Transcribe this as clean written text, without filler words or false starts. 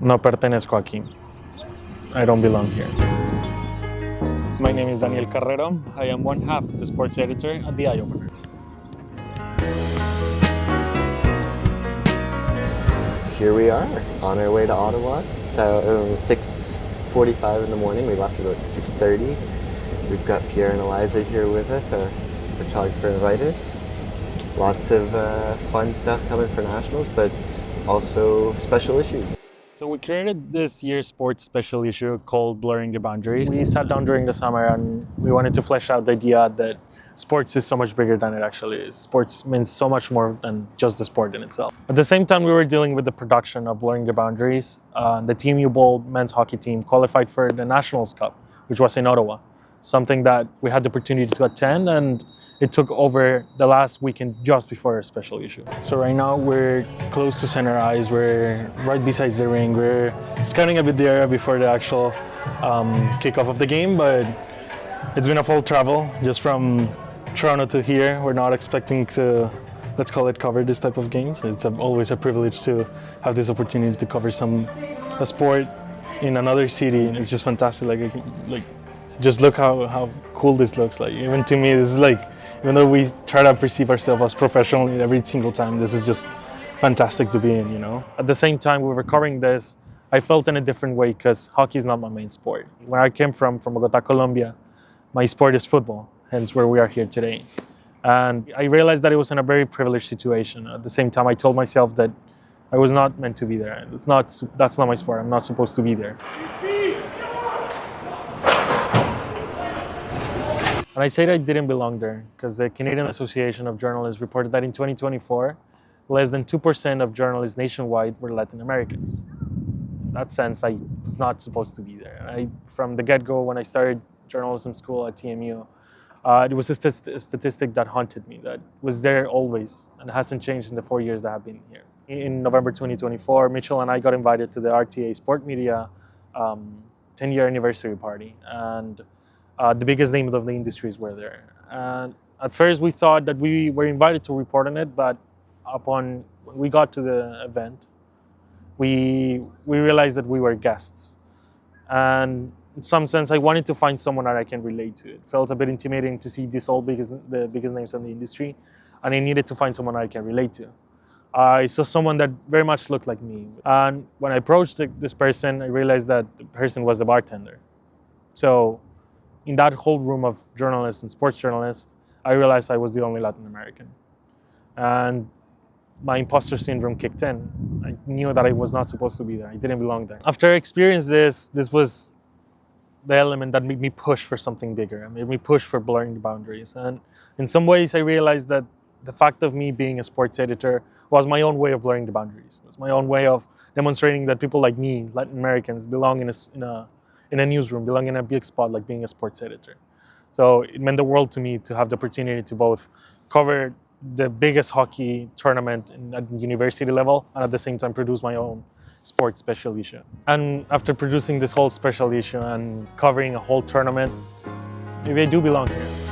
No pertenezco aquí. I don't belong here. My name is Daniel Carrero. I am one half the sports editor at the Amayo. Here we are on our way to Ottawa. So it was 6:45 in the morning. We left about 6:30. We've got Pierre and Eliza here with us, our photographer invited. Lots of fun stuff coming for nationals, but also special issues. So we created this year's sports special issue called Blurring the Boundaries. We sat down during the summer and we wanted to flesh out the idea that sports is so much bigger than it actually is. Sports means so much more than just the sport in itself. At the same time, we were dealing with the production of Blurring the Boundaries. The Team U Bold men's hockey team qualified for the Nationals Cup, which was in Ottawa. Something that we had the opportunity to attend, and it took over the last weekend just before our special issue. So right now we're close to center ice. We're right beside the ring. We're scouting a bit the area before the actual kickoff of the game, but it's been a full travel just from Toronto to here. We're not expecting to, let's call it, cover this type of games. It's always a privilege to have this opportunity to cover a sport in another city. It's just fantastic. Like just look how cool this looks. Like, even to me, this is like, even though we try to perceive ourselves as professional every single time, this is just fantastic to be in, you know? At the same time we were covering this, I felt in a different way because hockey is not my main sport. Where I came from Bogotá, Colombia, my sport is football, hence where we are here today. And I realized that it was in a very privileged situation. At the same time, I told myself that I was not meant to be there. That's not my sport. I'm not supposed to be there. And I say that I didn't belong there because the Canadian Association of Journalists reported that in 2024, less than 2% of journalists nationwide were Latin Americans. In that sense, I was not supposed to be there. From the get-go, when I started journalism school at TMU, it was a statistic that haunted me, that was there always and hasn't changed in the 4 years that I've been here. In November 2024, Mitchell and I got invited to the RTA Sport Media 10-year anniversary party. And the biggest names of the industries were there. And at first we thought that we were invited to report on it, but when we got to the event, we realized that we were guests. And in some sense, I wanted to find someone that I can relate to. It felt a bit intimidating to see the biggest names in the industry, and I needed to find someone I can relate to. I saw someone that very much looked like me. And when I approached this person, I realized that the person was a bartender. So in that whole room of journalists and sports journalists, I realized I was the only Latin American. And my imposter syndrome kicked in. I knew that I was not supposed to be there. I didn't belong there. After I experienced this was the element that made me push for something bigger. It made me push for blurring the boundaries. And in some ways, I realized that the fact of me being a sports editor was my own way of blurring the boundaries. It was my own way of demonstrating that people like me, Latin Americans, belong in a newsroom, belong in a big spot like being a sports editor. So it meant the world to me to have the opportunity to both cover the biggest hockey tournament at the university level and at the same time produce my own sports special issue. And after producing this whole special issue and covering a whole tournament, maybe I do belong here.